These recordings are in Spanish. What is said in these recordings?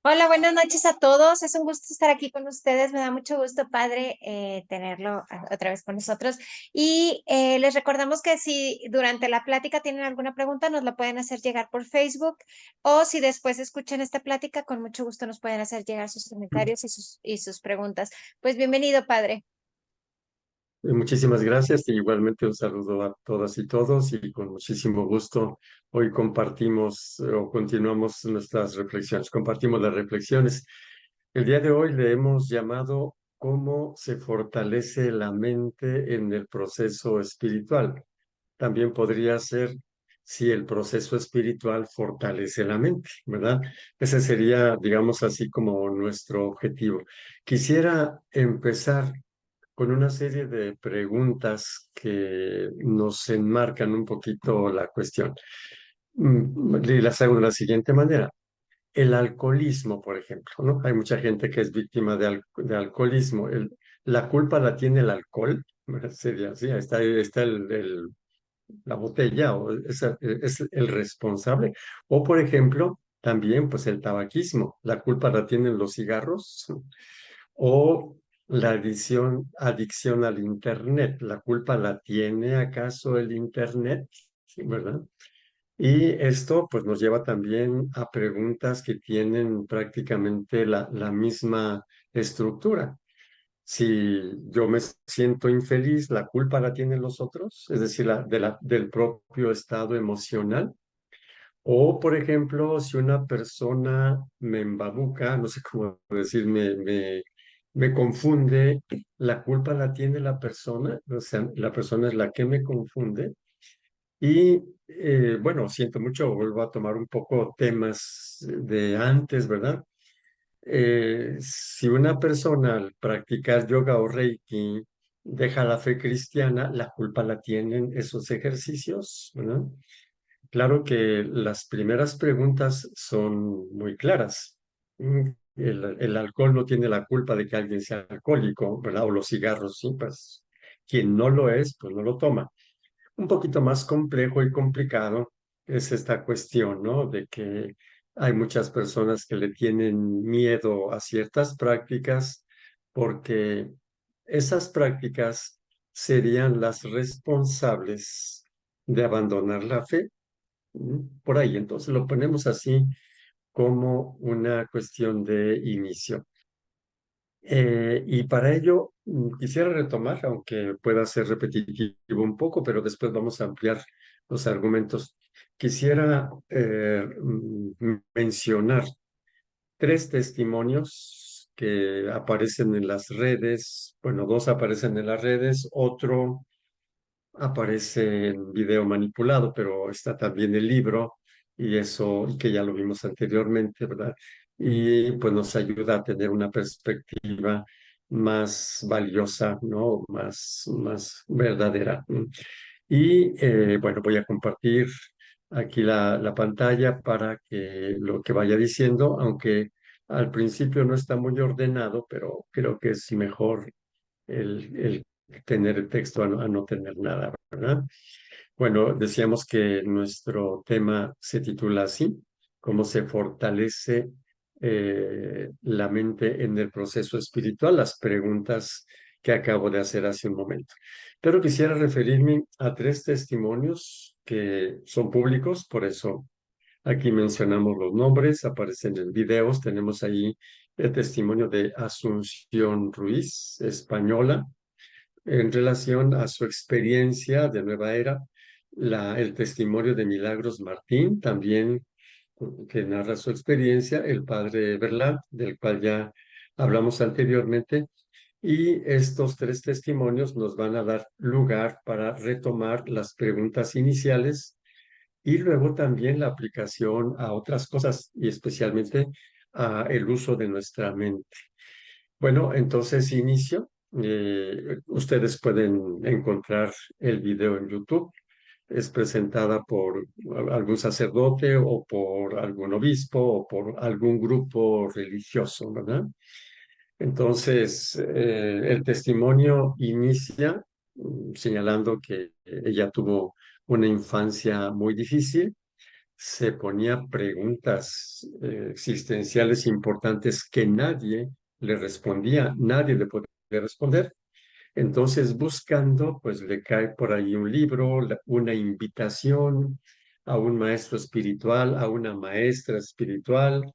Hola, buenas noches a todos. Es un gusto estar aquí con ustedes. Me da mucho gusto, padre, tenerlo otra vez con nosotros. Y les recordamos que si durante la plática tienen alguna pregunta, nos la pueden hacer llegar por Facebook o si después escuchan esta plática, con mucho gusto nos pueden hacer llegar sus comentarios y sus preguntas. Pues bienvenido, padre. Muchísimas gracias y igualmente un saludo a todas y todos y con muchísimo gusto hoy compartimos o continuamos nuestras reflexiones, compartimos las reflexiones. El día de hoy le hemos llamado cómo se fortalece la mente en el proceso espiritual. También podría ser si el proceso espiritual fortalece la mente, ¿verdad? Ese sería, digamos así, como nuestro objetivo. Quisiera empezar con una serie de preguntas que nos enmarcan un poquito la cuestión. Y las hago de la siguiente manera. El alcoholismo, por ejemplo, ¿no? Hay mucha gente que es víctima de alcoholismo. La culpa la tiene el alcohol, sería así, está la botella, o es el responsable. O, por ejemplo, también, pues el tabaquismo. La culpa la tienen los cigarros, o la adicción al Internet. ¿La culpa la tiene acaso el Internet? Sí, ¿verdad? Y esto pues nos lleva también a preguntas que tienen prácticamente la misma estructura. Si yo me siento infeliz, ¿la culpa la tienen los otros? Es decir, del propio estado emocional. O, por ejemplo, si una persona me embabuca, no sé cómo decir, me confunde, la culpa la tiene la persona, o sea, la persona es la que me confunde. Y bueno, siento mucho, vuelvo a tomar un poco temas de antes, ¿verdad? Si una persona al practicar yoga o reiki deja la fe cristiana, la culpa la tienen esos ejercicios, ¿verdad? Claro que las primeras preguntas son muy claras. El alcohol no tiene la culpa de que alguien sea alcohólico, ¿verdad? O los cigarros, sí, pues quien no lo es, pues no lo toma. Un poquito más complejo y complicado es esta cuestión, ¿no? De que hay muchas personas que le tienen miedo a ciertas prácticas porque esas prácticas serían las responsables de abandonar la fe. Por ahí, entonces lo ponemos así como una cuestión de inicio. Y para ello quisiera retomar, aunque pueda ser repetitivo un poco, pero después vamos a ampliar los argumentos. Quisiera mencionar tres testimonios que aparecen en las redes. Bueno, dos aparecen en las redes, otro aparece en video manipulado, pero está también el libro y eso que ya lo vimos anteriormente, ¿verdad? Y pues nos ayuda a tener una perspectiva más valiosa, ¿no? Más verdadera. Y bueno, voy a compartir aquí la pantalla para que lo que vaya diciendo, aunque al principio no está muy ordenado, pero creo que es mejor el tener el texto a no tener nada, ¿verdad? Bueno, decíamos que nuestro tema se titula así, cómo se fortalece la mente en el proceso espiritual, las preguntas que acabo de hacer hace un momento. Pero quisiera referirme a tres testimonios que son públicos, por eso aquí mencionamos los nombres, aparecen en videos, tenemos ahí el testimonio de Asunción Ruiz, española, en relación a su experiencia de Nueva Era, el testimonio de Milagros Martín, también que narra su experiencia, el padre Berlat, del cual ya hablamos anteriormente, y estos tres testimonios nos van a dar lugar para retomar las preguntas iniciales y luego también la aplicación a otras cosas y especialmente a el uso de nuestra mente. Bueno, entonces inicio. Ustedes pueden encontrar el video en YouTube. Es presentada por algún sacerdote o por algún obispo o por algún grupo religioso, ¿verdad? Entonces, el testimonio inicia señalando que ella tuvo una infancia muy difícil, se ponía preguntas existenciales importantes que nadie le respondía, nadie le podía responder. Entonces, buscando, pues le cae por ahí un libro, una invitación a un maestro espiritual, a una maestra espiritual,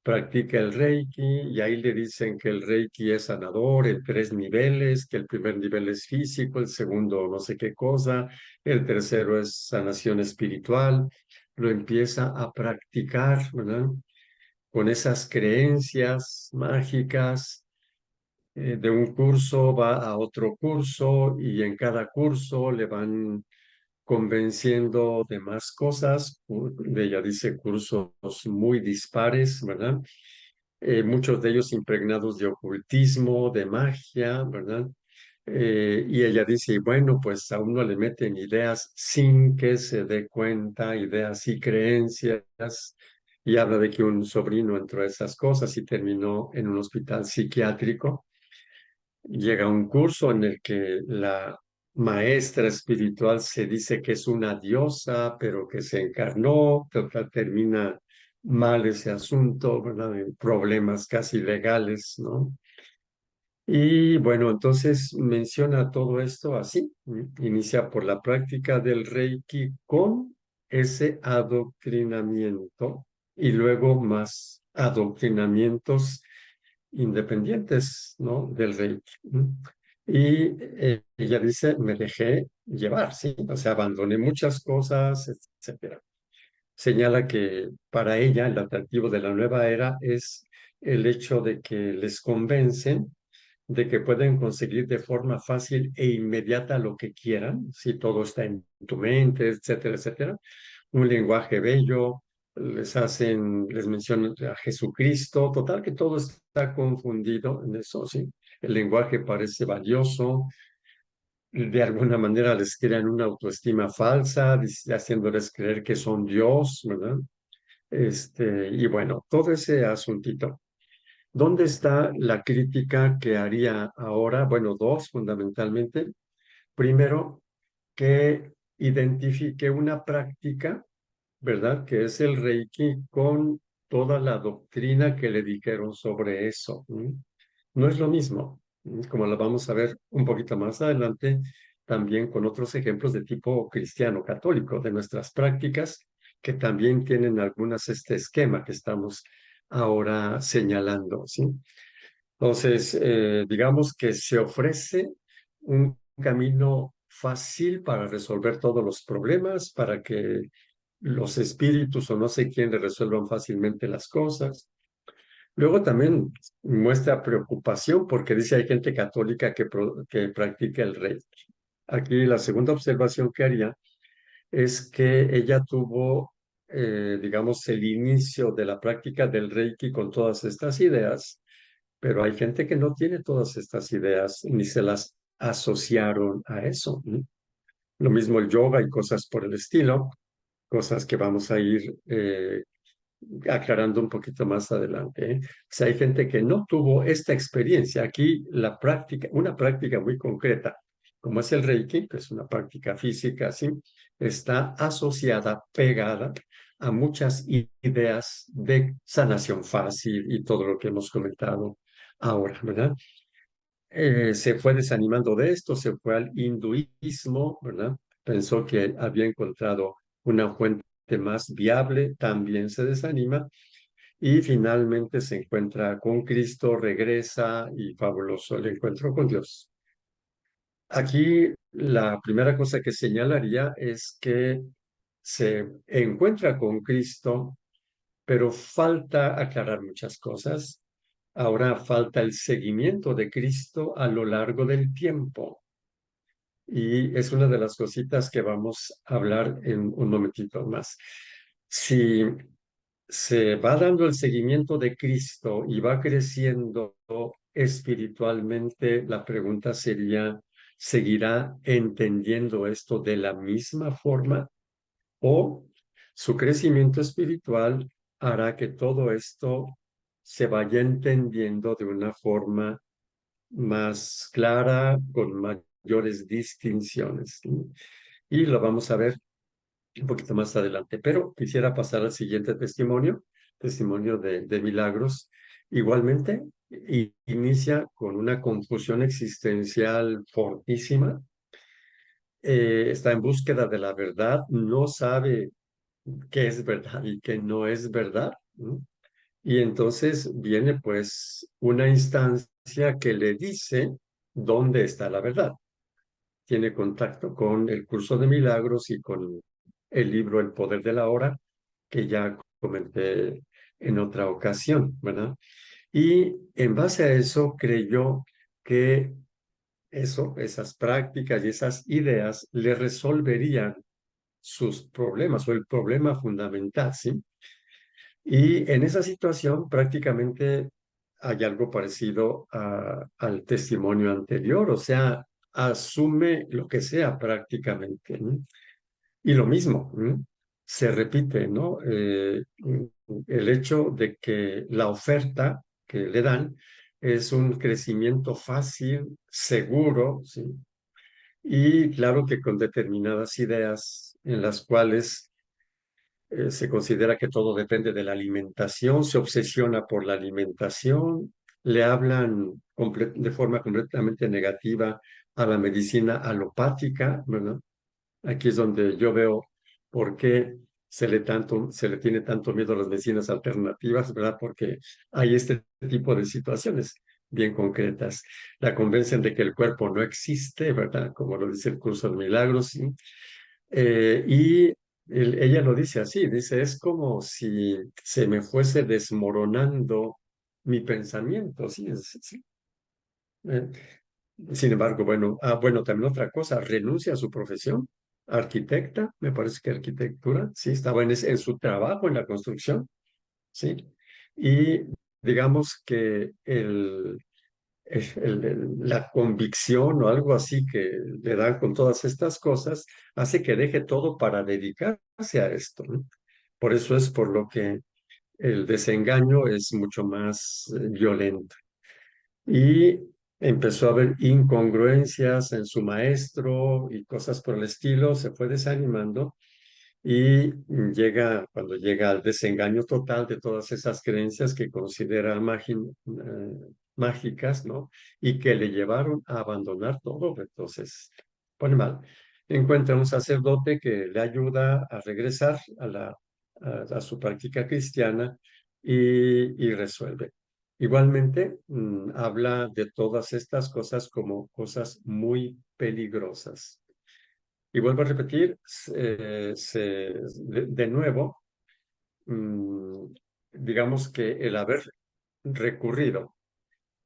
practica el Reiki y ahí le dicen que el Reiki es sanador en 3 niveles, que el primer nivel es físico, el segundo no sé qué cosa, el tercero es sanación espiritual. Lo empieza a practicar, ¿verdad? Con esas creencias mágicas de un curso va a otro curso y en cada curso le van convenciendo de más cosas. Ella dice cursos muy dispares, ¿verdad? Muchos de ellos impregnados de ocultismo, de magia, ¿verdad? Y ella dice, bueno, pues a uno le meten ideas sin que se dé cuenta, ideas y creencias, y habla de que un sobrino entró a esas cosas y terminó en un hospital psiquiátrico. Llega un curso en el que la maestra espiritual se dice que es una diosa, pero que se encarnó, total, termina mal ese asunto, ¿verdad? En problemas casi legales, ¿no? Y bueno, entonces menciona todo esto así. Inicia por la práctica del Reiki con ese adoctrinamiento y luego más adoctrinamientos independientes, ¿no? Del Reiki. Y ella dice, me dejé llevar, ¿sí? O sea, abandoné muchas cosas, etcétera. Señala que para ella el atractivo de la nueva era es el hecho de que les convencen de que pueden conseguir de forma fácil e inmediata lo que quieran, si todo está en tu mente, etcétera, etcétera. Un lenguaje bello, les mencionan a Jesucristo, total que todo está confundido en eso, sí. El lenguaje parece valioso, de alguna manera les crean una autoestima falsa, haciéndoles creer que son Dios, ¿verdad? Y bueno, todo ese asuntito. ¿Dónde está la crítica que haría ahora? Bueno, dos fundamentalmente. Primero, que identifique una práctica, ¿verdad? Que es el Reiki con toda la doctrina que le dijeron sobre eso. No es lo mismo, como lo vamos a ver un poquito más adelante, también con otros ejemplos de tipo cristiano católico, de nuestras prácticas, que también tienen algunas este esquema que estamos ahora señalando, ¿sí? Entonces, digamos que se ofrece un camino fácil para resolver todos los problemas, para que los espíritus o no sé quién le resuelvan fácilmente las cosas. Luego también muestra preocupación porque dice hay gente católica que practica el Reiki. Aquí la segunda observación que haría es que ella tuvo, digamos, el inicio de la práctica del Reiki con todas estas ideas, pero hay gente que no tiene todas estas ideas ni se las asociaron a eso. Lo mismo el yoga y cosas por el estilo, cosas que vamos a ir aclarando un poquito más adelante. O sea, hay gente que no tuvo esta experiencia. Aquí la práctica, una práctica muy concreta, como es el Reiki, que es una práctica física, ¿sí? Está asociada, pegada a muchas ideas de sanación fácil y todo lo que hemos comentado ahora, ¿verdad? Se fue desanimando de esto, se fue al hinduismo, ¿verdad? Pensó que había encontrado una fuente más viable, también se desanima y finalmente se encuentra con Cristo, regresa y fabuloso el encuentro con Dios. Aquí la primera cosa que señalaría es que se encuentra con Cristo, pero falta aclarar muchas cosas. Ahora falta el seguimiento de Cristo a lo largo del tiempo. Y es una de las cositas que vamos a hablar en un momentito más. Si se va dando el seguimiento de Cristo y va creciendo espiritualmente, la pregunta sería, ¿seguirá entendiendo esto de la misma forma o su crecimiento espiritual hará que todo esto se vaya entendiendo de una forma más clara, con mayores distinciones? Y lo vamos a ver un poquito más adelante. Pero quisiera pasar al siguiente testimonio, testimonio de milagros. Igualmente, inicia con una confusión existencial fortísima. Está en búsqueda de la verdad, no sabe qué es verdad y qué no es verdad, ¿no? Y entonces viene pues una instancia que le dice dónde está la verdad. Tiene contacto con el curso de milagros y con el libro El poder de la hora, que ya comenté en otra ocasión, ¿verdad? Y en base a eso creyó que esas prácticas y esas ideas le resolverían sus problemas o el problema fundamental, ¿sí? Y en esa situación prácticamente hay algo parecido al testimonio anterior, o sea, asume lo que sea prácticamente, ¿no? Y lo mismo, ¿no? Se repite, ¿no? El hecho de que la oferta que le dan es un crecimiento fácil, seguro, ¿sí? Y claro que con determinadas ideas en las cuales se considera que todo depende de la alimentación, se obsesiona por la alimentación, le hablan de forma completamente negativa a la medicina alopática, ¿verdad? Aquí es donde yo veo por qué se le tiene tanto miedo a las medicinas alternativas, ¿verdad? Porque hay este tipo de situaciones bien concretas. La convencen de que el cuerpo no existe, ¿verdad? Como lo dice el curso de milagros, ¿sí? Y ella lo dice así, dice, es como si se me fuese desmoronando mi pensamiento, ¿sí? Sí. Eh, Sin embargo, bueno, bueno, también otra cosa, renuncia a su profesión, arquitecta, me parece que arquitectura, sí, estaba en su trabajo en la construcción, sí, y digamos que la convicción o algo así que le dan con todas estas cosas hace que deje todo para dedicarse a esto, ¿no? Por eso es por lo que el desengaño es mucho más violento. Y empezó a haber incongruencias en su maestro y cosas por el estilo, se fue desanimando y cuando llega al desengaño total de todas esas creencias que considera mágicas, ¿no? Y que le llevaron a abandonar todo, entonces pone mal. Encuentra un sacerdote que le ayuda a regresar a su práctica cristiana y resuelve. Igualmente, habla de todas estas cosas como cosas muy peligrosas. Y vuelvo a repetir, de nuevo, mm, digamos que el haber recurrido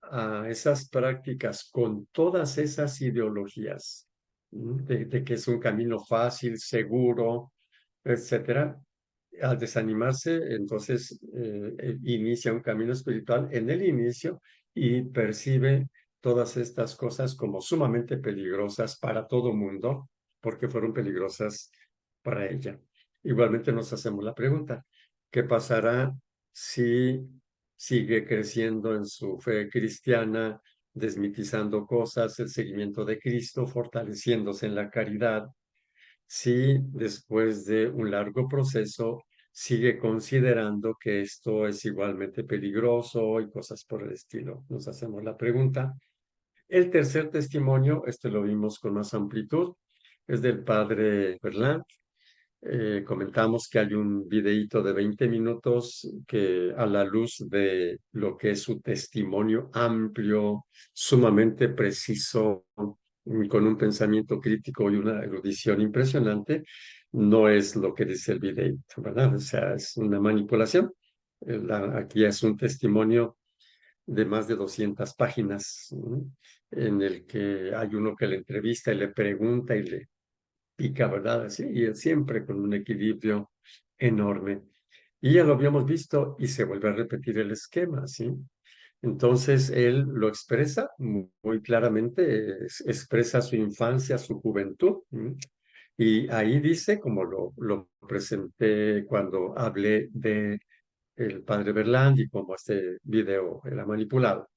a esas prácticas con todas esas ideologías, de que es un camino fácil, seguro, etcétera, al desanimarse, entonces inicia un camino espiritual en el inicio y percibe todas estas cosas como sumamente peligrosas para todo mundo, porque fueron peligrosas para ella. Igualmente nos hacemos la pregunta, ¿qué pasará si sigue creciendo en su fe cristiana, desmitizando cosas, el seguimiento de Cristo, fortaleciéndose en la caridad? Si después de un largo proceso sigue considerando que esto es igualmente peligroso y cosas por el estilo. Nos hacemos la pregunta. El tercer testimonio, este lo vimos con más amplitud, es del padre Berland. Comentamos que hay un videíto de 20 minutos que a la luz de lo que es su testimonio amplio, sumamente preciso, con un pensamiento crítico y una erudición impresionante, no es lo que dice el videíto, ¿verdad? O sea, es una manipulación. Aquí es un testimonio de más de 200 páginas, ¿no? En el que hay uno que le entrevista y le pregunta y le pica, ¿verdad? Así, y él siempre con un equilibrio enorme. Y ya lo habíamos visto y se vuelve a repetir el esquema, ¿sí? Entonces él lo expresa muy claramente, expresa su infancia, su juventud. ¿Sí? Y ahí dice, como lo presenté cuando hablé de el padre Berland y cómo este video era manipulado.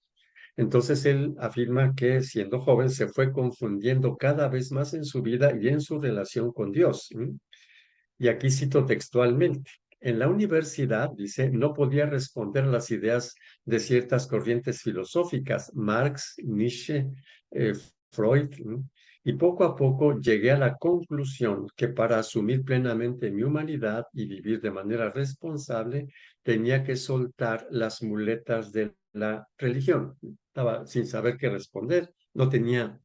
Entonces él afirma que siendo joven se fue confundiendo cada vez más en su vida y en su relación con Dios. ¿Sí? Y aquí cito textualmente. En la universidad, dice, no podía responder a las ideas de ciertas corrientes filosóficas, Marx, Nietzsche, eh, Freud, ¿no? Y poco a poco llegué a la conclusión que para asumir plenamente mi humanidad y vivir de manera responsable, tenía que soltar las muletas de la religión. Estaba sin saber qué responder, no tenía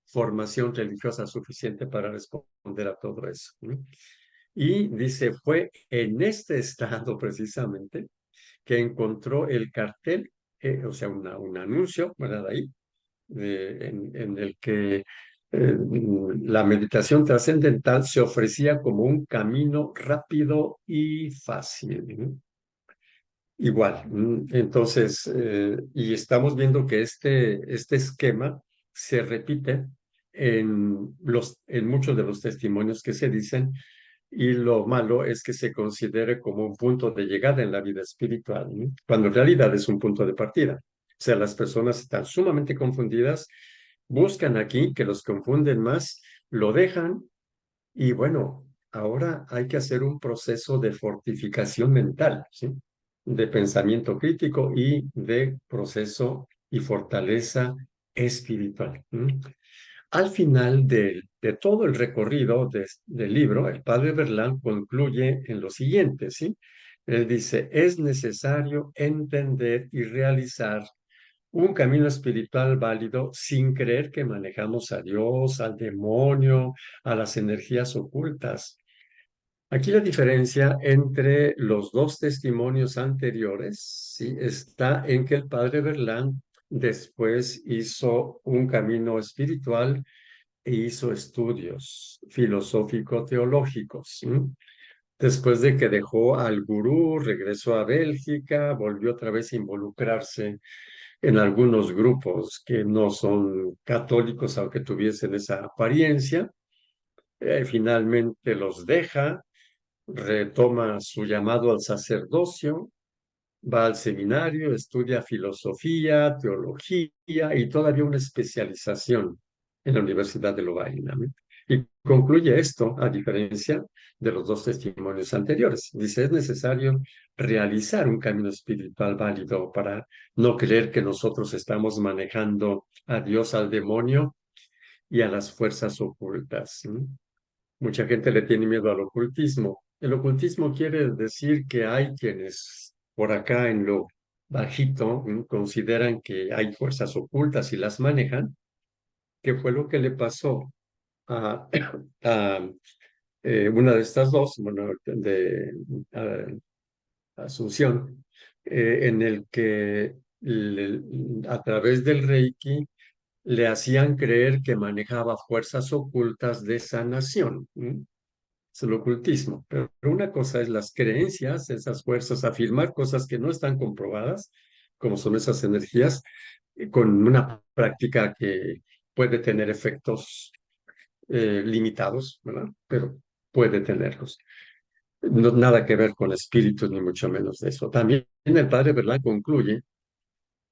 formación religiosa suficiente para responder a todo eso, ¿no? Y dice, fue en este estado precisamente que encontró el cartel, o sea, un anuncio, ¿verdad? Ahí, en el que la meditación trascendental se ofrecía como un camino rápido y fácil, ¿no? Igual. Entonces, y estamos viendo que este esquema se repite en muchos de los testimonios que se dicen, y lo malo es que se considere como un punto de llegada en la vida espiritual, ¿no? Cuando en realidad es un punto de partida. O sea, las personas están sumamente confundidas, buscan aquí que los confunden más, lo dejan y bueno, ahora hay que hacer un proceso de fortificación mental, ¿sí? De pensamiento crítico y de proceso y fortaleza espiritual. Al final de todo el recorrido del libro, el padre Berlán concluye en lo siguiente, ¿sí? Él dice, es necesario entender y realizar un camino espiritual válido sin creer que manejamos a Dios, al demonio, a las energías ocultas. Aquí la diferencia entre los dos testimonios anteriores, sí, está en que el padre Berlán después hizo un camino espiritual e hizo estudios filosófico-teológicos, ¿sí? Después de que dejó al gurú, regresó a Bélgica, volvió otra vez a involucrarse en algunos grupos que no son católicos, aunque tuviesen esa apariencia. Finalmente los deja, retoma su llamado al sacerdocio, va al seminario, estudia filosofía, teología y todavía una especialización en la Universidad de Lovaina, ¿no? Y concluye esto, a diferencia de los dos testimonios anteriores. Dice, es necesario realizar un camino espiritual válido para no creer que nosotros estamos manejando a Dios, al demonio y a las fuerzas ocultas, ¿no? Mucha gente le tiene miedo al ocultismo. El ocultismo quiere decir que hay quienes por acá en lo bajito consideran que hay fuerzas ocultas y las manejan, que fue lo que le pasó a, a, una de estas dos, bueno, de Asunción, en el que a través del Reiki le hacían creer que manejaba fuerzas ocultas de sanación. Es el ocultismo. Pero una cosa es las creencias, esas fuerzas, afirmar cosas que no están comprobadas, como son esas energías, con una práctica que puede tener efectos limitados, ¿verdad? Pero puede tenerlos. No, nada que ver con espíritus, ni mucho menos de eso. También el padre Berlán concluye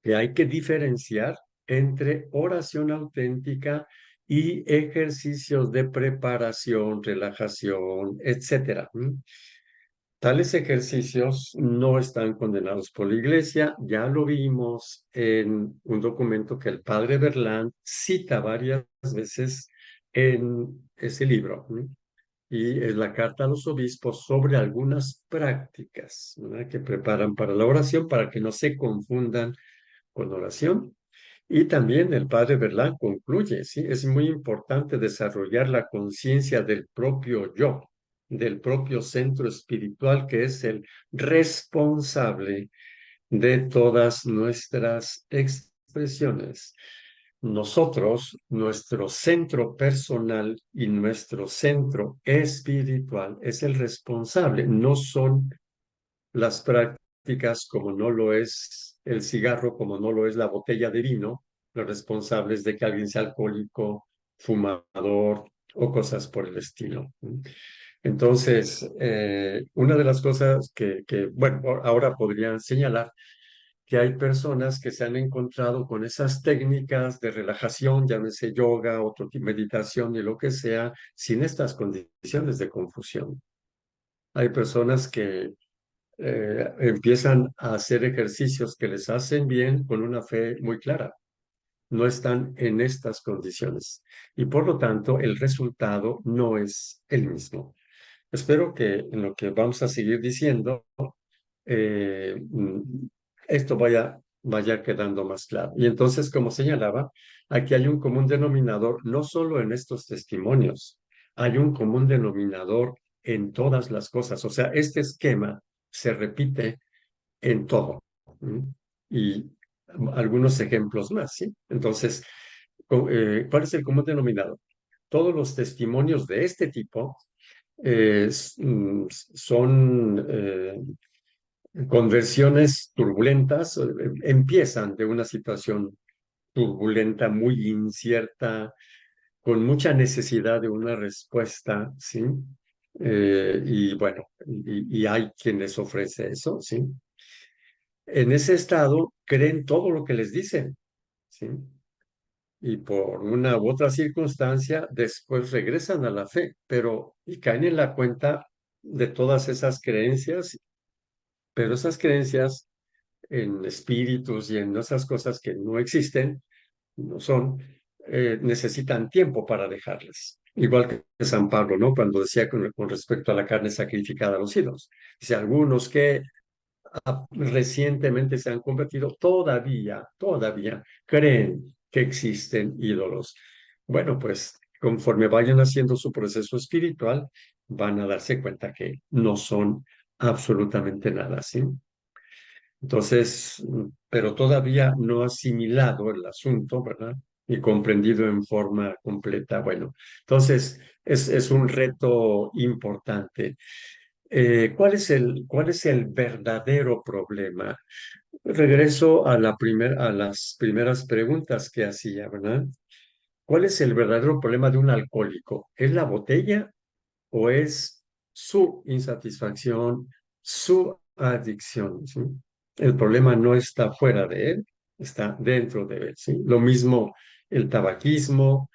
que hay que diferenciar entre oración auténtica y ejercicios de preparación, relajación, etcétera. Tales ejercicios no están condenados por la Iglesia. Ya lo vimos en un documento que el padre Berlán cita varias veces en ese libro, ¿no? Y es la carta a los obispos sobre algunas prácticas, ¿verdad?, que preparan para la oración para que no se confundan con oración. Y también el padre Berlán concluye, ¿sí? Es muy importante desarrollar la conciencia del propio yo, del propio centro espiritual que es el responsable de todas nuestras expresiones. Nosotros, nuestro centro personal y nuestro centro espiritual es el responsable, no son las prácticas, como no lo es el cigarro, como no lo es la botella de vino, los responsables de que alguien sea alcohólico, fumador o cosas por el estilo. Entonces, una de las cosas bueno, ahora podrían señalar que hay personas que se han encontrado con esas técnicas de relajación, llámese yoga, otro tipo de meditación y lo que sea, sin estas condiciones de confusión. Hay personas que empiezan a hacer ejercicios que les hacen bien con una fe muy clara. No están en estas condiciones y por lo tanto el resultado no es el mismo. Espero que en lo que vamos a seguir diciendo, esto vaya quedando más claro. Y entonces, como señalaba, aquí hay un común denominador, no solo en estos testimonios, hay un común denominador en todas las cosas. O sea, este esquema se repite en todo. ¿Mm? Y algunos ejemplos más, ¿sí? Entonces, ¿cuál es el común denominador? Todos los testimonios de este tipo son conversiones turbulentas, empiezan de una situación turbulenta, muy incierta, con mucha necesidad de una respuesta, ¿sí? Y bueno, y hay quien les ofrece eso, ¿sí? En ese estado creen todo lo que les dicen, ¿sí? Y por una u otra circunstancia después regresan a la fe, pero y caen en la cuenta de todas esas creencias, pero esas creencias en espíritus y en esas cosas que no existen, no son, necesitan tiempo para dejarlas. Igual que San Pablo, ¿no? Cuando decía con respecto a la carne sacrificada a los ídolos. Dice, algunos que recientemente se han convertido, todavía creen que existen ídolos. Bueno, pues conforme vayan haciendo su proceso espiritual, van a darse cuenta que no son absolutamente nada, ¿sí? Entonces, pero todavía no asimilado el asunto, ¿verdad? Y comprendido en forma completa. Bueno, entonces es un reto importante. ¿Cuál es el verdadero problema? Regreso a a las primeras preguntas que hacía, ¿verdad? ¿Cuál es el verdadero problema de un alcohólico? ¿Es la botella o es su insatisfacción, su adicción? ¿Sí? El problema no está fuera de él, está dentro de él, ¿sí? Lo mismo el tabaquismo,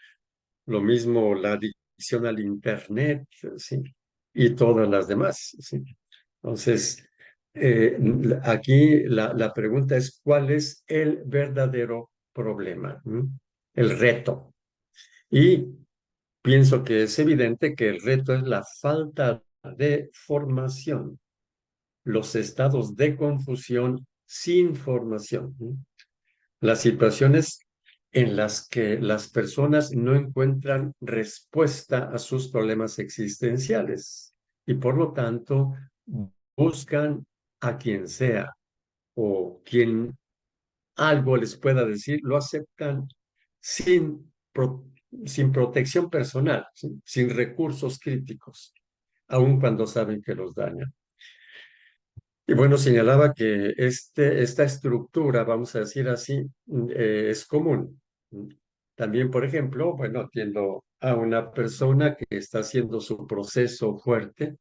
lo mismo la adicción al internet, ¿sí? Y todas las demás, ¿sí? Entonces, aquí la pregunta es, ¿cuál es el verdadero problema? ¿Mm? El reto. Y pienso que es evidente que el reto es la falta de formación, los estados de confusión sin formación, ¿no? Las situaciones en las que las personas no encuentran respuesta a sus problemas existenciales y por lo tanto buscan a quien sea o quien algo les pueda decir, lo aceptan sin, sin protección personal, sin recursos críticos, aun cuando saben que los dañan. Y bueno, señalaba que esta estructura, vamos a decir así, es común. También, por ejemplo, bueno, atiendo a una persona que está haciendo su proceso fuerte,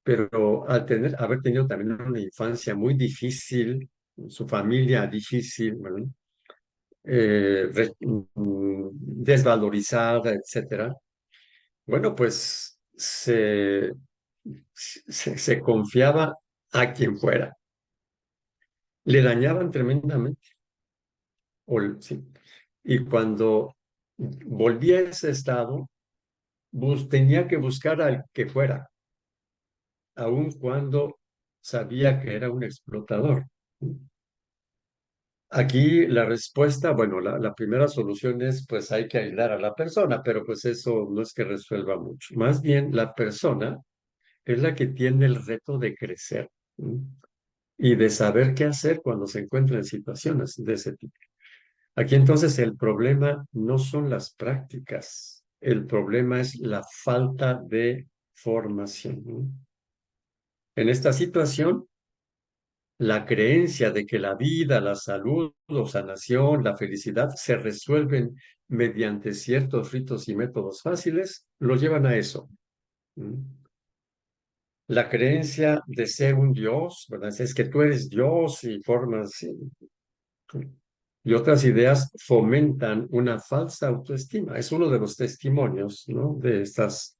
pero haber tenido también una infancia muy difícil, su familia difícil, ¿verdad? Desvalorizada, etcétera. Bueno, pues se confiaba a quien fuera. Le dañaban tremendamente. Sí. Y cuando volvía a ese estado, tenía que buscar al que fuera, aun cuando sabía que era un explotador. Aquí la respuesta, bueno, la primera solución es, pues hay que aislar a la persona, pero pues eso no es que resuelva mucho. Más bien, la persona es la que tiene el reto de crecer, ¿sí? Y de saber qué hacer cuando se encuentra en situaciones de ese tipo. Aquí entonces el problema no son las prácticas, el problema es la falta de formación, ¿no? En esta situación, la creencia de que la vida, la salud, la sanación, la felicidad se resuelven mediante ciertos ritos y métodos fáciles, lo llevan a eso. ¿Mm? La creencia de ser un Dios, ¿verdad? Es que tú eres Dios y formas, sí, y otras ideas fomentan una falsa autoestima. Es uno de los testimonios, ¿no? De estas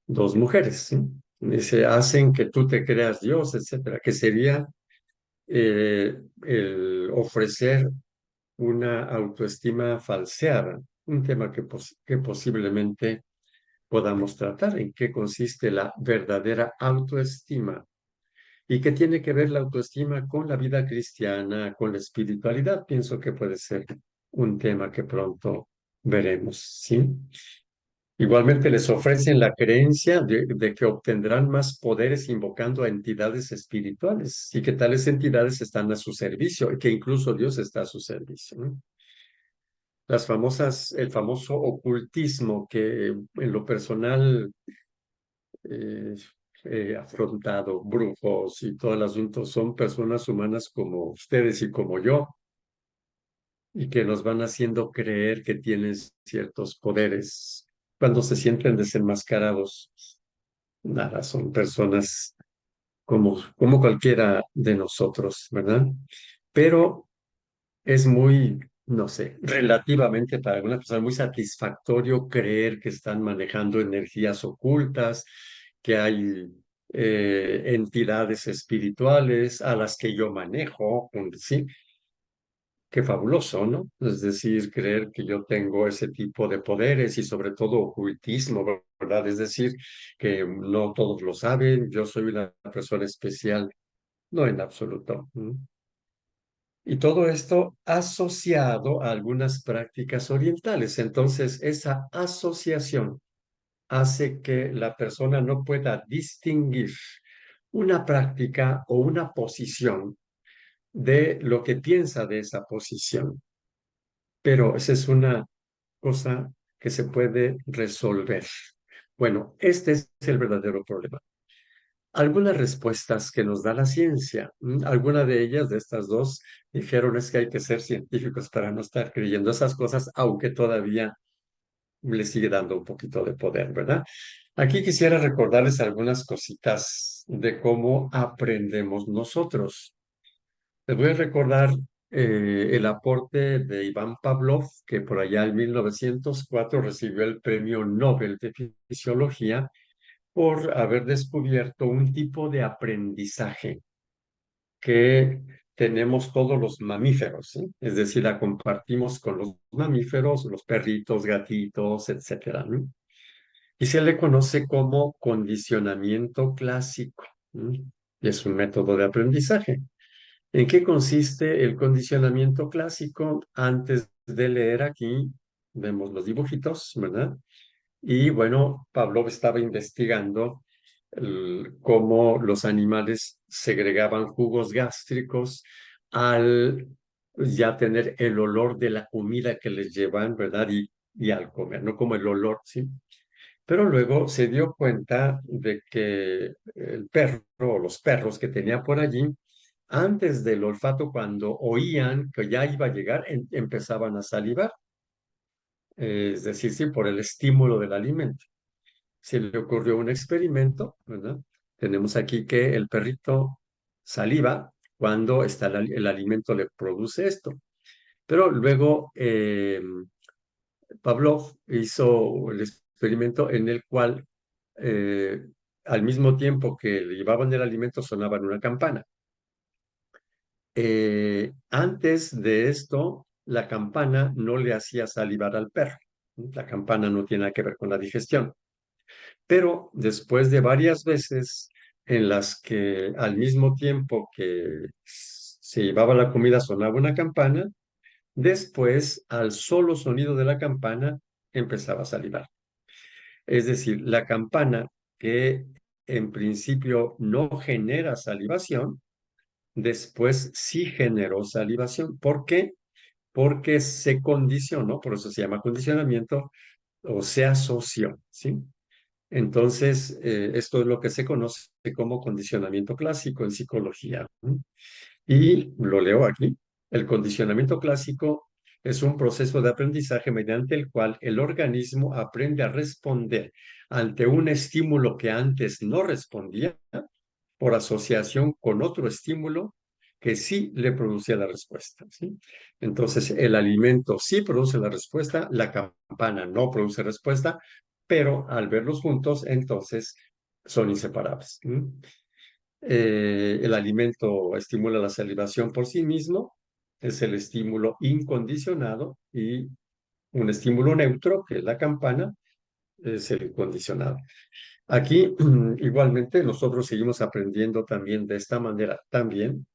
dos mujeres, ¿sí? Dice, hacen que tú te creas Dios, etcétera, que sería el ofrecer una autoestima falseada, un tema que posiblemente podamos tratar, en qué consiste la verdadera autoestima y qué tiene que ver la autoestima con la vida cristiana, con la espiritualidad. Pienso que puede ser un tema que pronto veremos, ¿sí? Igualmente les ofrecen la creencia de que obtendrán más poderes invocando a entidades espirituales y que tales entidades están a su servicio y que incluso Dios está a su servicio, ¿no? El famoso ocultismo que en lo personal eh, he afrontado, brujos y todo el asunto, son personas humanas como ustedes y como yo, y que nos van haciendo creer que tienen ciertos poderes cuando se sienten desenmascarados. Nada, son personas como cualquiera de nosotros, ¿verdad? Pero es muy, no sé, relativamente para algunas personas muy satisfactorio creer que están manejando energías ocultas, que hay entidades espirituales a las que yo manejo, sí, qué fabuloso, ¿no? Es decir, creer que yo tengo ese tipo de poderes y sobre todo ocultismo, ¿verdad? Es decir, que no todos lo saben, yo soy una persona especial, no en absoluto. Y todo esto asociado a algunas prácticas orientales. Entonces, esa asociación hace que la persona no pueda distinguir una práctica o una posición de lo que piensa de esa posición. Pero esa es una cosa que se puede resolver. Bueno, este es el verdadero problema. Algunas respuestas que nos da la ciencia, alguna de ellas, de estas dos, dijeron es que hay que ser científicos para no estar creyendo esas cosas, aunque todavía le sigue dando un poquito de poder, ¿verdad? Aquí quisiera recordarles algunas cositas de cómo aprendemos nosotros. Les voy a recordar el aporte de Iván Pavlov, que por allá en 1904 recibió el Premio Nobel de Fisiología por haber descubierto un tipo de aprendizaje que tenemos todos los mamíferos, ¿sí? Es decir, la compartimos con los mamíferos, los perritos, gatitos, etcétera, ¿no? Y se le conoce como condicionamiento clásico, ¿no? Y es un método de aprendizaje. ¿En qué consiste el condicionamiento clásico? Antes de leer aquí, vemos los dibujitos, ¿verdad? Y bueno, Pavlov estaba investigando cómo los animales segregaban jugos gástricos al ya tener el olor de la comida que les llevan, ¿verdad? Y al comer, no como el olor, ¿sí? Pero luego se dio cuenta de que el perro o los perros que tenía por allí, antes del olfato, cuando oían que ya iba a llegar, empezaban a salivar, es decir, sí, por el estímulo del alimento. Se le ocurrió un experimento, ¿verdad? Tenemos aquí que el perrito saliva cuando está el alimento le produce esto. Pero luego Pavlov hizo el experimento en el cual eh, al mismo tiempo que le llevaban el alimento sonaban una campana. Antes de esto, la campana no le hacía salivar al perro. La campana no tiene nada que ver con la digestión. Pero después de varias veces en las que al mismo tiempo que se llevaba la comida sonaba una campana, después al solo sonido de la campana empezaba a salivar. Es decir, la campana que en principio no genera salivación, después sí generó salivación. ¿Por qué? Porque se condicionó, por eso se llama condicionamiento, o se asoció, ¿sí? Entonces, esto es lo que se conoce como condicionamiento clásico en psicología, ¿no? Y lo leo aquí. El condicionamiento clásico es un proceso de aprendizaje mediante el cual el organismo aprende a responder ante un estímulo que antes no respondía por asociación con otro estímulo que sí le producía la respuesta, ¿sí? Entonces, el alimento sí produce la respuesta, la campana no produce respuesta, pero al verlos juntos, entonces son inseparables. El alimento estimula la salivación por sí mismo, es el estímulo incondicionado, y un estímulo neutro, que es la campana, es el condicionado. Aquí, igualmente, nosotros seguimos aprendiendo también de esta manera también,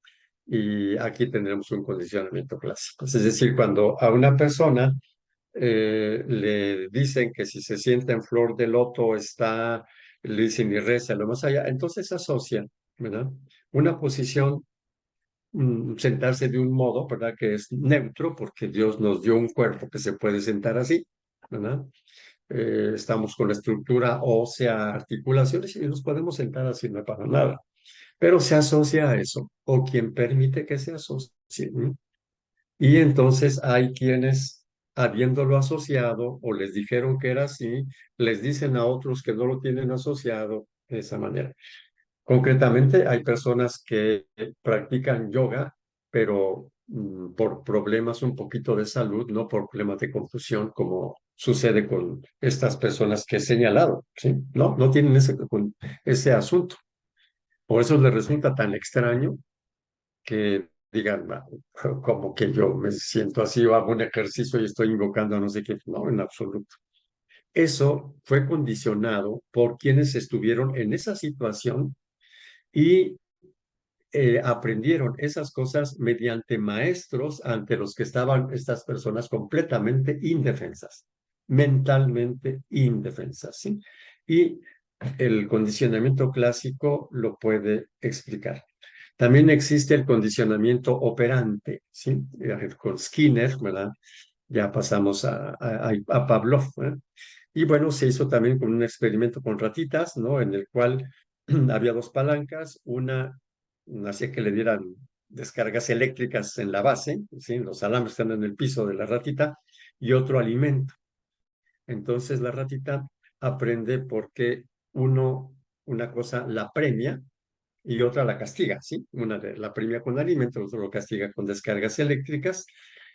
y aquí tendremos un condicionamiento clásico. Es decir, cuando a una persona le dicen que si se sienta en flor de loto está, le dicen y reza lo más allá, entonces asocia, ¿verdad? Una posición, sentarse de un modo, ¿verdad? Que es neutro, porque Dios nos dio un cuerpo que se puede sentar así, ¿verdad? Estamos con la estructura ósea, articulaciones, y nos podemos sentar así, no para nada. Pero se asocia a eso, o quien permite que se asocie. Y entonces hay quienes, habiéndolo asociado o les dijeron que era así, les dicen a otros que no lo tienen asociado de esa manera. Concretamente, hay personas que practican yoga, pero por problemas un poquito de salud, no por problemas de confusión, como sucede con estas personas que he señalado, ¿sí? No, no tienen ese asunto. Por eso les resulta tan extraño que digan, "Ah, como que yo me siento así o hago un ejercicio y estoy invocando a no sé qué". No, en absoluto. Eso fue condicionado por quienes estuvieron en esa situación y aprendieron esas cosas mediante maestros ante los que estaban estas personas completamente indefensas, mentalmente indefensas, ¿sí? Y el condicionamiento clásico lo puede explicar. También existe el condicionamiento operante, ¿sí? Con Skinner, ¿verdad? Ya pasamos a Pavlov, ¿eh? Y bueno, se hizo también con un experimento con ratitas, ¿no? En el cual había dos palancas, una hacía que le dieran descargas eléctricas en la base, ¿sí? Los alambres están en el piso de la ratita, y otro alimento. Entonces la ratita aprende porque una cosa la premia y otra la castiga, ¿sí? La premia con alimento, la otra lo castiga con descargas eléctricas,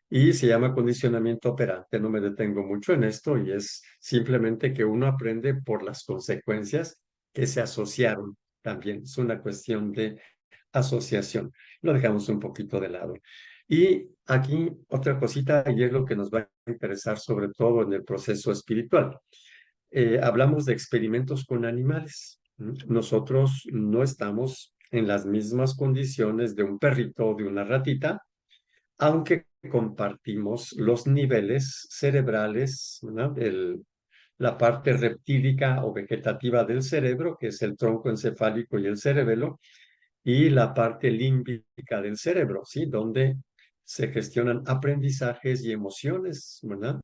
y se llama condicionamiento operante. No me detengo mucho en esto, y es simplemente que uno aprende por las consecuencias que se asociaron también. Es una cuestión de asociación. Lo dejamos un poquito de lado. Y aquí otra cosita, y es lo que nos va a interesar sobre todo en el proceso espiritual. Hablamos de experimentos con animales. Nosotros no estamos en las mismas condiciones de un perrito o de una ratita, aunque compartimos los niveles cerebrales, ¿verdad? La parte reptílica o vegetativa del cerebro, que es el tronco encefálico y el cerebelo, y la parte límbica del cerebro, ¿sí? Donde se gestionan aprendizajes y emociones, ¿verdad?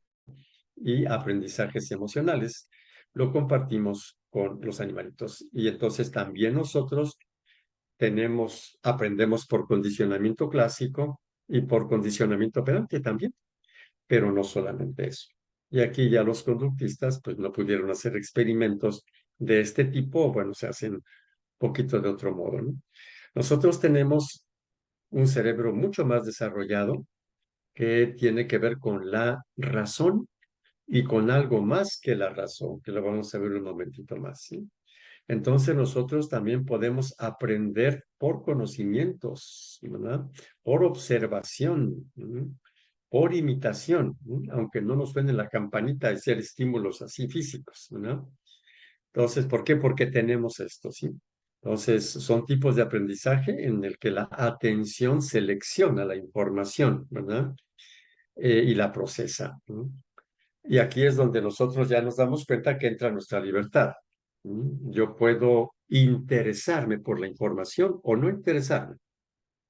Y aprendizajes emocionales. Lo compartimos con los animalitos. Y entonces también nosotros aprendemos por condicionamiento clásico y por condicionamiento operante también, pero no solamente eso. Y aquí ya los conductistas pues no pudieron hacer experimentos de este tipo, bueno, se hacen un poquito de otro modo, ¿no? Nosotros tenemos un cerebro mucho más desarrollado que tiene que ver con la razón y con algo más que la razón, que lo vamos a ver un momentito más, ¿sí? Entonces nosotros también podemos aprender por conocimientos, ¿verdad? Por observación, por imitación, aunque no nos suene la campanita de ser estímulos así físicos, ¿verdad? Entonces, ¿por qué? Porque tenemos esto, ¿sí? Entonces, son tipos de aprendizaje en el que la atención selecciona la información, ¿verdad? Y la procesa, ¿no? Y aquí es donde nosotros ya nos damos cuenta que entra nuestra libertad. Yo puedo interesarme por la información o no interesarme,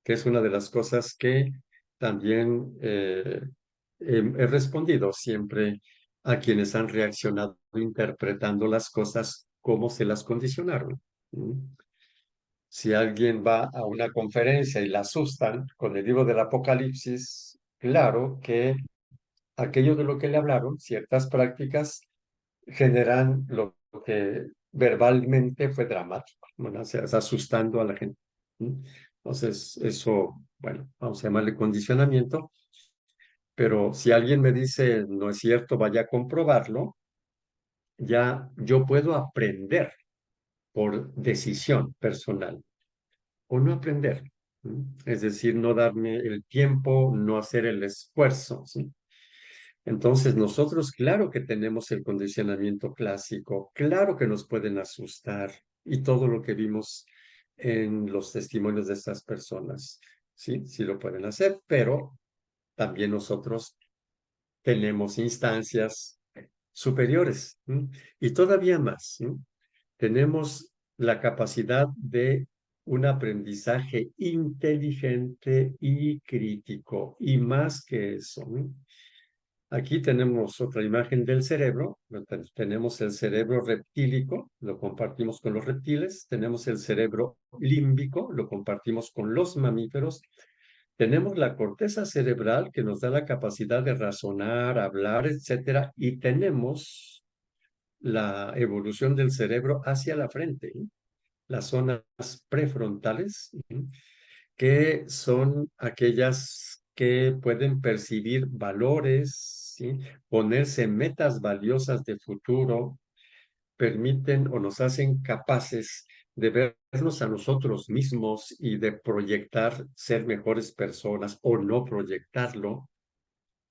que es una de las cosas que también he respondido siempre a quienes han reaccionado interpretando las cosas como se las condicionaron. ¿Mm? Si alguien va a una conferencia y la asustan con el libro del Apocalipsis, claro que aquello de lo que le hablaron, ciertas prácticas, generan lo que verbalmente fue dramático, ¿no? O sea, es asustando a la gente. ¿Mm? Entonces, eso, bueno, vamos a llamarle condicionamiento, pero si alguien me dice, no es cierto, vaya a comprobarlo, ya yo puedo aprender, por decisión personal o no aprender. ¿Sí? Es decir, no darme el tiempo, no hacer el esfuerzo. ¿Sí? Entonces, nosotros, claro que tenemos el condicionamiento clásico, claro que nos pueden asustar y todo lo que vimos en los testimonios de estas personas, sí, sí lo pueden hacer, pero también nosotros tenemos instancias superiores, ¿sí? Y todavía más, ¿sí? Tenemos la capacidad de un aprendizaje inteligente y crítico, y más que eso, ¿sí? Aquí tenemos otra imagen del cerebro. Tenemos el cerebro reptílico, lo compartimos con los reptiles. Tenemos el cerebro límbico, lo compartimos con los mamíferos. Tenemos la corteza cerebral que nos da la capacidad de razonar, hablar, etcétera. Y tenemos la evolución del cerebro hacia la frente, ¿eh? Las zonas prefrontales, que son aquellas que pueden percibir valores, ¿sí? Ponerse metas valiosas de futuro, permiten o nos hacen capaces de vernos a nosotros mismos y de proyectar ser mejores personas o no proyectarlo,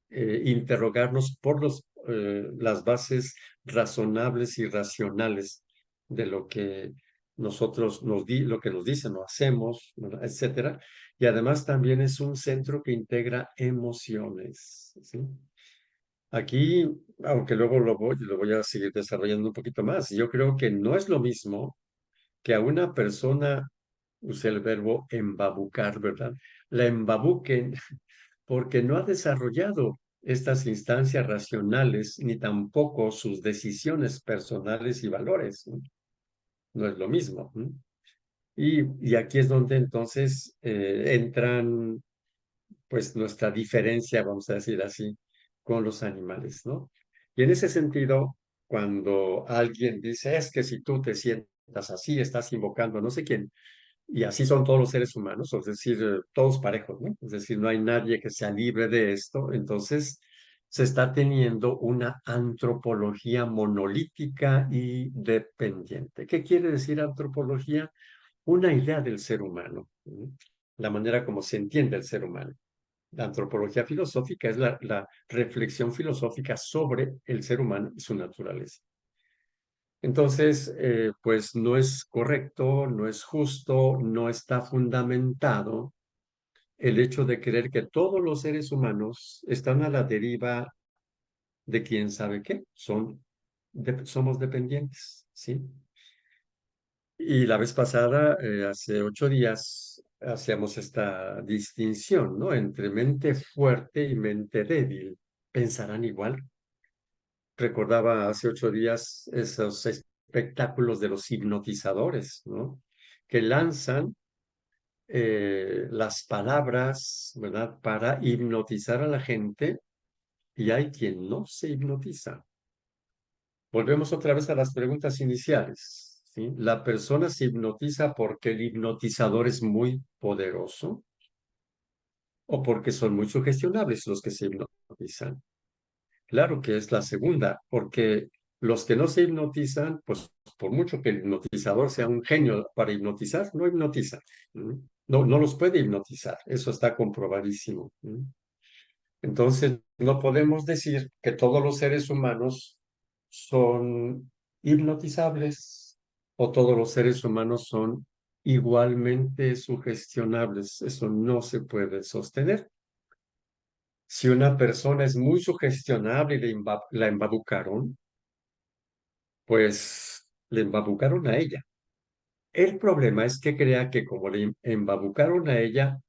interrogarnos por las bases razonables y racionales de lo que lo que nos dicen o hacemos, ¿verdad? Etcétera. Y además también es un centro que integra emociones, ¿sí? Aquí, aunque luego lo voy a seguir desarrollando un poquito más, yo creo que no es lo mismo que a una persona, usé el verbo embabucar, ¿verdad? La embabuquen porque no ha desarrollado estas instancias racionales ni tampoco sus decisiones personales y valores, ¿no? No es lo mismo, ¿no? Y aquí es donde entonces entran pues nuestra diferencia, vamos a decir así, con los animales, ¿no? Y en ese sentido, cuando alguien dice, es que si tú te sientas así, estás invocando a no sé quién, y así son todos los seres humanos, es decir, todos parejos, ¿no? Es decir, no hay nadie que sea libre de esto. Entonces, se está teniendo una antropología monolítica y dependiente. ¿Qué quiere decir antropología? Una idea del ser humano, ¿no? La manera como se entiende el ser humano. La antropología filosófica es la reflexión filosófica sobre el ser humano y su naturaleza. Entonces, pues no es correcto, no es justo, no está fundamentado el hecho de creer que todos los seres humanos están a la deriva de quién sabe qué, somos dependientes, ¿sí? Y la vez pasada, hace 8 días, hacíamos esta distinción, ¿no? Entre mente fuerte y mente débil. ¿Pensarán igual? Recordaba hace 8 días esos espectáculos de los hipnotizadores, ¿no? Que lanzan las palabras, ¿verdad? Para hipnotizar a la gente y hay quien no se hipnotiza. Volvemos otra vez a las preguntas iniciales, ¿sí? ¿La persona se hipnotiza porque el hipnotizador es muy poderoso o porque son muy sugestionables los que se hipnotizan? Claro que es la segunda, porque los que no se hipnotizan, pues por mucho que el hipnotizador sea un genio para hipnotizar, no hipnotiza. ¿No? No, no los puede hipnotizar, eso está comprobadísimo. ¿No? Entonces, no podemos decir que todos los seres humanos son hipnotizables o todos los seres humanos son igualmente sugestionables. Eso no se puede sostener. Si una persona es muy sugestionable y la embabucaron, pues le embabucaron a ella. El problema es que crea que como le embabucaron a ella,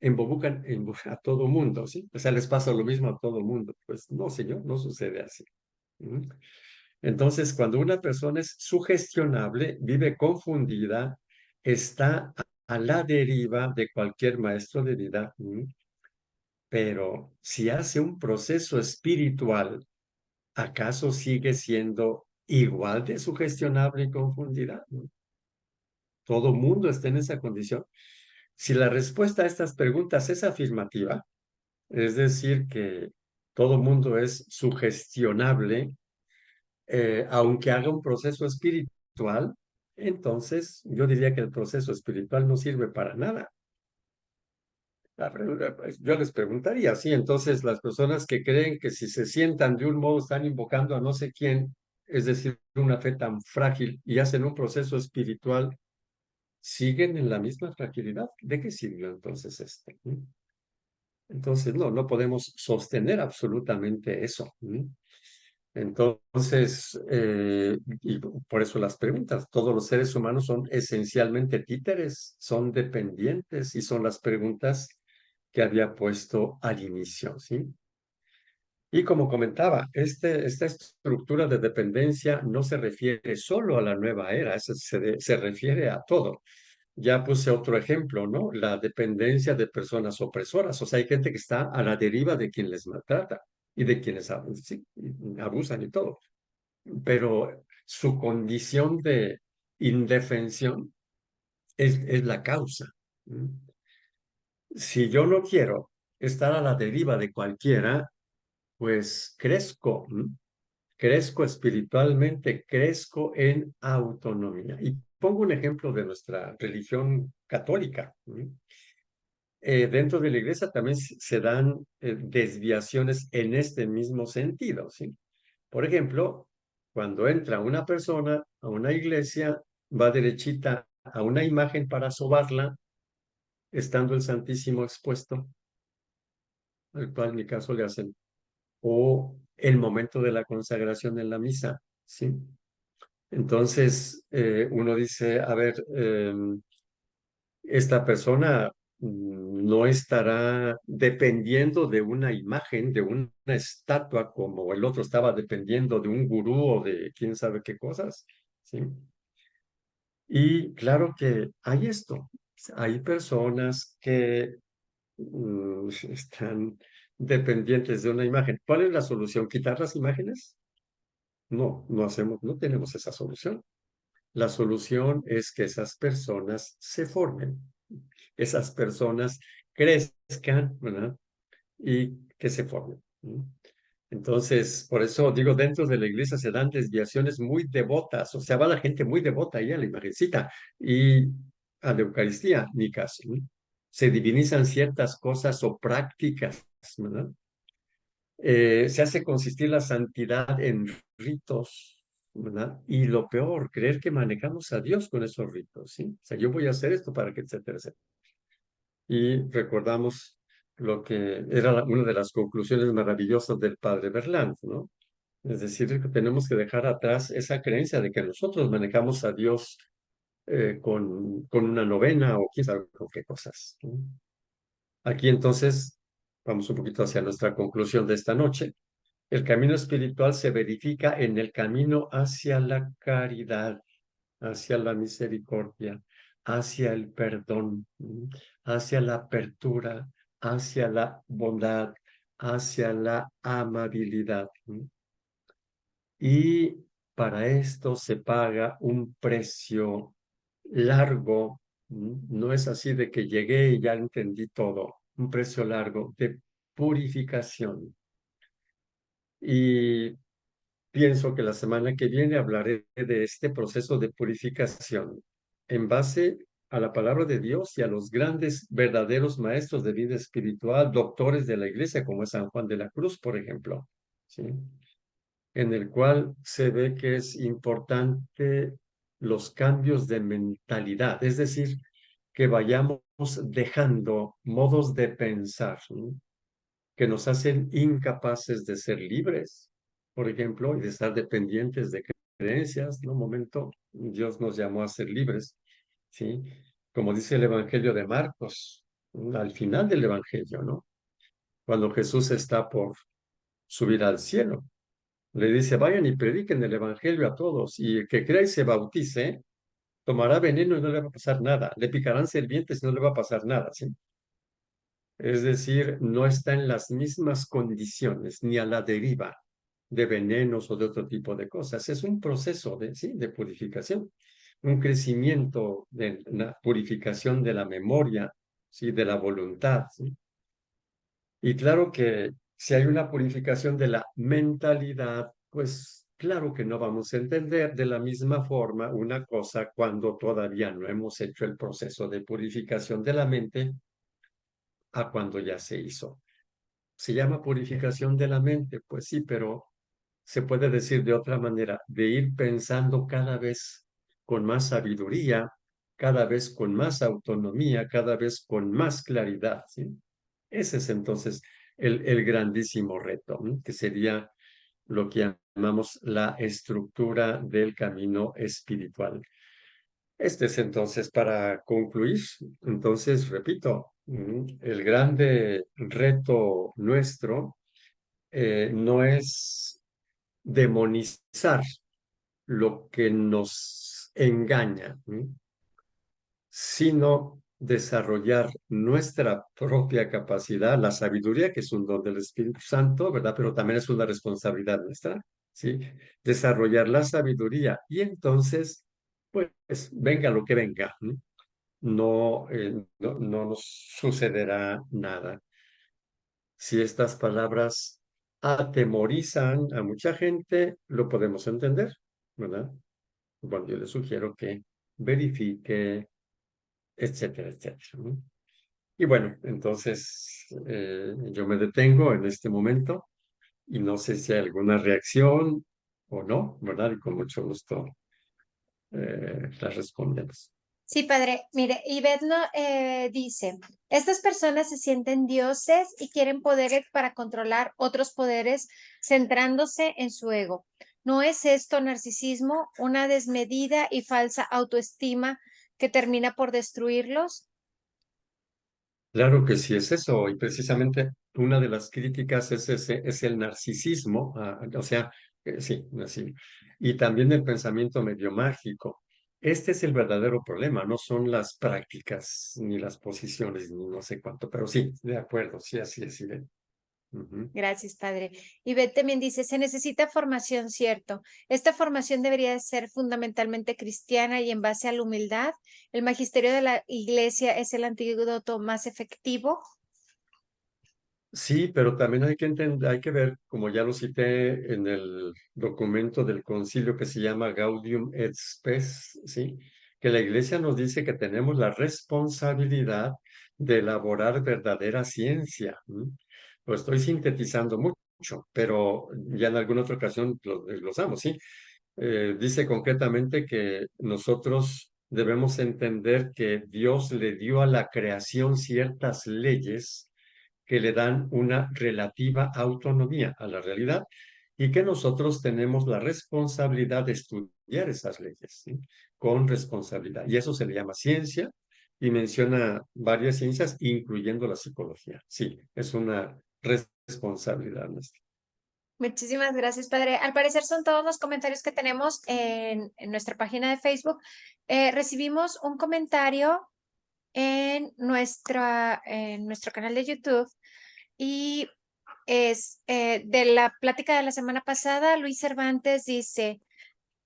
a todo mundo, ¿sí? O sea, les pasa lo mismo a todo mundo. Pues no, señor, no sucede así. ¿Mm? Entonces, cuando una persona es sugestionable, vive confundida, está a la deriva de cualquier maestro de vida. ¿Mm? Pero si hace un proceso espiritual, ¿acaso sigue siendo igual de sugestionable y confundida? ¿No? Todo mundo está en esa condición. Si la respuesta a estas preguntas es afirmativa, es decir, que todo mundo es sugestionable, aunque haga un proceso espiritual, entonces yo diría que el proceso espiritual no sirve para nada. Pues, yo les preguntaría, sí, entonces las personas que creen que si se sientan de un modo están invocando a no sé quién, es decir, una fe tan frágil y hacen un proceso espiritual, siguen en la misma fragilidad. ¿De qué sirvió entonces este? Entonces, no podemos sostener absolutamente eso. Entonces, y por eso las preguntas, todos los seres humanos son esencialmente títeres, son dependientes y son las preguntas que había puesto al inicio, ¿sí? Y como comentaba, esta estructura de dependencia no se refiere solo a la nueva era, se refiere a todo. Ya puse otro ejemplo, ¿no? La dependencia de personas opresoras. O sea, hay gente que está a la deriva de quien les maltrata y de quienes sí, abusan y todo. Pero su condición de indefensión es la causa. ¿Mm? Si yo no quiero estar a la deriva de cualquiera, pues crezco, crezco espiritualmente, crezco en autonomía. Y pongo un ejemplo de nuestra religión católica. Dentro de la iglesia también se dan desviaciones en este mismo sentido, ¿sí? Por ejemplo, cuando entra una persona a una iglesia, va derechita a una imagen para sobarla, estando el Santísimo expuesto, al cual en mi caso le hacen, o el momento de la consagración en la misa, ¿sí? Entonces, uno dice, a ver, esta persona no estará dependiendo de una imagen, de una estatua, como el otro estaba dependiendo de un gurú o de quién sabe qué cosas, ¿sí? Y claro que hay esto, hay personas que están dependientes de una imagen. ¿Cuál es la solución? ¿Quitar las imágenes? No tenemos esa solución. La solución es que esas personas se formen, esas personas crezcan, ¿verdad? Y que se formen. Entonces, por eso digo, dentro de la iglesia se dan desviaciones muy devotas, o sea, va la gente muy devota ahí a la imagencita y a la Eucaristía, ni caso. Se divinizan ciertas cosas o prácticas, ¿verdad? Se hace consistir la santidad en ritos, ¿verdad? Y lo peor, creer que manejamos a Dios con esos ritos, ¿sí? O sea, yo voy a hacer esto para que, etcétera, etcétera. Y recordamos lo que era una de las conclusiones maravillosas del padre Berland, ¿no? Es decir, que tenemos que dejar atrás esa creencia de que nosotros manejamos a Dios con una novena o quién sabe con qué cosas, ¿no? Aquí entonces vamos un poquito hacia nuestra conclusión de esta noche. El camino espiritual se verifica en el camino hacia la caridad, hacia la misericordia, hacia el perdón, hacia la apertura, hacia la bondad, hacia la amabilidad. Y para esto se paga un precio largo. No es así de que llegué y ya entendí todo. Un precio largo de purificación. Y pienso que la semana que viene hablaré de este proceso de purificación en base a la palabra de Dios y a los grandes verdaderos maestros de vida espiritual, doctores de la iglesia, como es San Juan de la Cruz, por ejemplo, ¿sí? En el cual se ve que es importante los cambios de mentalidad, es decir, que vayamos dejando modos de pensar, ¿no? Que nos hacen incapaces de ser libres, por ejemplo, y de estar dependientes de creencias, ¿no? Un momento, Dios nos llamó a ser libres, ¿sí? Como dice el Evangelio de Marcos, al final del Evangelio, ¿no? Cuando Jesús está por subir al cielo, le dice, vayan y prediquen el Evangelio a todos, y el que crea y se bautice, tomará veneno y no le va a pasar nada, le picarán serpientes y no le va a pasar nada, ¿sí? Es decir, no está en las mismas condiciones ni a la deriva de venenos o de otro tipo de cosas. Es un proceso de, sí, de purificación, un crecimiento de la purificación de la memoria, sí, de la voluntad, ¿sí? Y claro que si hay una purificación de la mentalidad, pues Claro que no vamos a entender de la misma forma una cosa cuando todavía no hemos hecho el proceso de purificación de la mente a cuando ya se hizo. Se llama purificación de la mente, pues sí, pero se puede decir de otra manera, de ir pensando cada vez con más sabiduría, cada vez con más autonomía, cada vez con más claridad, ¿sí? Ese es entonces el grandísimo reto, ¿no? Que sería lo que llamamos la estructura del camino espiritual. Este es entonces para concluir. Entonces, repito, el grande reto nuestro no es demonizar lo que nos engaña, sino desarrollar nuestra propia capacidad, la sabiduría, que es un don del Espíritu Santo, ¿verdad? Pero también es una responsabilidad nuestra, ¿sí? Desarrollar la sabiduría y entonces, pues, venga lo que venga, ¿no? No nos sucederá nada. Si estas palabras atemorizan a mucha gente, lo podemos entender, ¿verdad? Bueno, yo le sugiero que verifique, etcétera, etcétera, ¿no? Y bueno, entonces yo me detengo en este momento y no sé si hay alguna reacción o no, ¿verdad? Y con mucho gusto la respondemos. Sí, padre. Mire, dice, estas personas se sienten dioses y quieren poderes para controlar otros poderes centrándose en su ego. ¿No es esto narcisismo, una desmedida y falsa autoestima que termina por destruirlos? Claro que sí es eso, y precisamente una de las críticas es el narcisismo, o sea, sí, así, y también el pensamiento medio mágico. Este es el verdadero problema, no son las prácticas, ni las posiciones, ni no sé cuánto, pero sí, de acuerdo, sí, así es, Irene. Ujú. Gracias, padre. Y Beth también dice, se necesita formación, cierto. Esta formación debería ser fundamentalmente cristiana y en base a la humildad. El magisterio de la iglesia es el antídoto más efectivo. Sí, pero también hay que entender, hay que ver, como ya lo cité en el documento del concilio que se llama Gaudium et Spes, ¿sí? Que la Iglesia nos dice que tenemos la responsabilidad de elaborar verdadera ciencia. Lo estoy sintetizando mucho, pero ya en alguna otra ocasión lo desglosamos, ¿sí? Dice concretamente que nosotros debemos entender que Dios le dio a la creación ciertas leyes que le dan una relativa autonomía a la realidad y que nosotros tenemos la responsabilidad de estudiar esas leyes, ¿sí? Con responsabilidad. Y eso se le llama ciencia y menciona varias ciencias, incluyendo la psicología. Sí, es una responsabilidad nuestra. Muchísimas gracias, padre. Al parecer son todos los comentarios que tenemos en nuestra página de Facebook. Recibimos un comentario en nuestro canal de YouTube y es de la plática de la semana pasada. Luis Cervantes dice,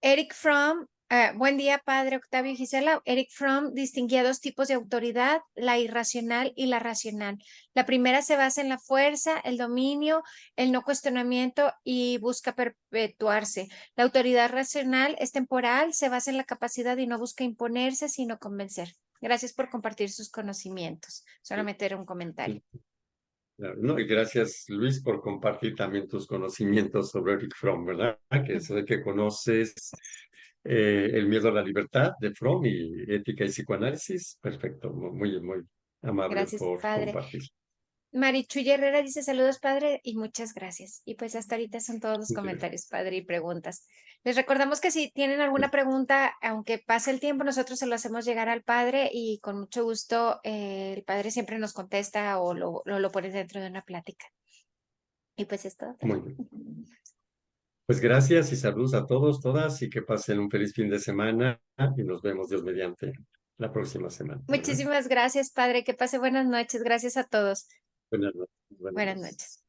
Eric Fromm, buen día, padre Octavio y Gisela. Eric Fromm distinguía dos tipos de autoridad, la irracional y la racional. La primera se basa en la fuerza, el dominio, el no cuestionamiento y busca perpetuarse. La autoridad racional es temporal, se basa en la capacidad y no busca imponerse, sino convencer. Gracias por compartir sus conocimientos. Solamente era un comentario. Sí, claro, no, y gracias, Luis, por compartir también tus conocimientos sobre Eric Fromm, ¿verdad? Que sé que conoces El miedo a la libertad de Fromm y ética y psicoanálisis. Perfecto, muy, muy amable Gracias, por padre. compartir. Marichuy Herrera dice saludos, padre, y muchas gracias. Y pues hasta ahorita son todos los comentarios, padre, y preguntas. Les recordamos que si tienen alguna pregunta, aunque pase el tiempo, nosotros se lo hacemos llegar al padre y con mucho gusto el padre siempre nos contesta o lo pone dentro de una plática. Y pues es todo, padre. Muy bien. Pues gracias y saludos a todos, todas, y que pasen un feliz fin de semana y nos vemos Dios mediante la próxima semana, ¿verdad? Muchísimas gracias, padre. Que pase buenas noches. Gracias a todos. Buenas noches. Buenas Buenas noches. noches.